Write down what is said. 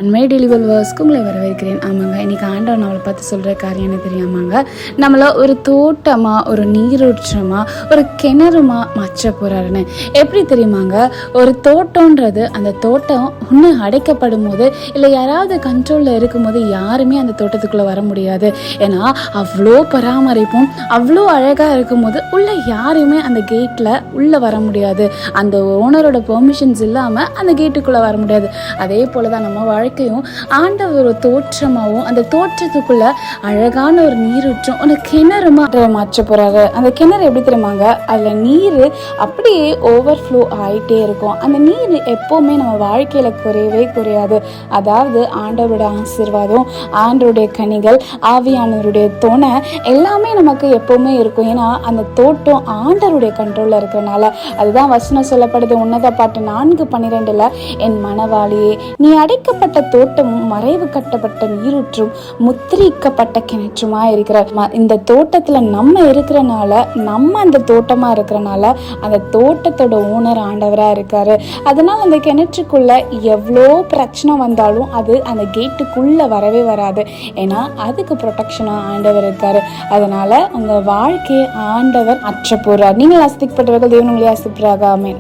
உண்மை டெலிவல் வேர்ஸ்க்கு உங்களை வரவேற்கிறேன். ஆமாங்க, இன்றைக்கி ஆண்டவர் நம்மளை பார்த்து சொல்கிற காரியம் என்ன தெரியாமாங்க, நம்மளை ஒரு தோட்டமாக, ஒரு நீரூற்றமாக, ஒரு கிணறுமா மாற்ற போகிறாருன்னு. எப்படி தெரியுமாங்க, ஒரு தோட்டன்றது அந்த தோட்டம் ஒன்று அடைக்கப்படும் போது இல்லை யாராவது கண்ட்ரோலில் இருக்கும்போது யாருமே அந்த தோட்டத்துக்குள்ளே வர முடியாது. ஏன்னா அவ்வளோ பராமரிப்பும் அவ்வளோ அழகாக இருக்கும்போது உள்ளே யாருமே அந்த கேட்டில் உள்ளே வர முடியாது. அந்த ஓனரோட பெர்மிஷன்ஸ் இல்லாமல் அந்த கேட்டுக்குள்ளே வர முடியாது. அதே போல் தான் நம்ம வாழ்க்கையும் ஆண்டவர் ஒரு தோற்றமாகவும் அந்த தோற்றத்துக்குள்ள அழகான ஒரு நீரூற்றும் ஒரு கிணறுமா மாற்ற போறாரு. அந்த கிணறு எப்படி தெரியுமாங்க, அதுல நீர் அப்படியே ஓவர்ஃப்ளோ ஆயிட்டே இருக்கும். அந்த நீர் எப்பவுமே நம்ம வாழ்க்கையில குறையவே குறையாது. அதாவது ஆண்டவரோட ஆசீர்வாதம், ஆண்டவருடைய கனிகள், ஆவியானவருடைய துணை எல்லாமே நமக்கு எப்பவுமே இருக்கும். ஏன்னா அந்த தோட்டம் ஆண்டவருடைய கண்ட்ரோல்ல இருக்கிறனால. அதுதான் வசனம் சொல்லப்படுது, உன்னத பாட்டு 4:12, என் மனவாளியே, நீ அடைக்கப்பட்ட தோட்டமும் மறைவு கட்டப்பட்ட நீரூற்றும் முத்திரிக்கப்பட்ட கிணற்றுமா இருக்கிறார். இந்த தோட்டத்துல நம்ம இருக்கிறனால, நம்ம அந்த தோட்டமா இருக்கிறனால அந்த தோட்டத்தோட ஓனர் ஆண்டவரா இருக்காரு. அதனால அந்த கிணற்றுக்குள்ள எவ்வளோ பிரச்சனை வந்தாலும் அது அந்த கேட்டுக்குள்ள வரவே வராது. ஏன்னா அதுக்கு ப்ரொடெக்ஷனா ஆண்டவர் இருக்காரு. அதனால உங்க வாழ்க்கையை ஆண்டவர் மாற்ற போறார். நீங்கள் ஆசீர்வதிக்கப்பட்டவர்கள், தேவன் உங்களை ஆசீர்வதிப்பாராக. ஆமென்.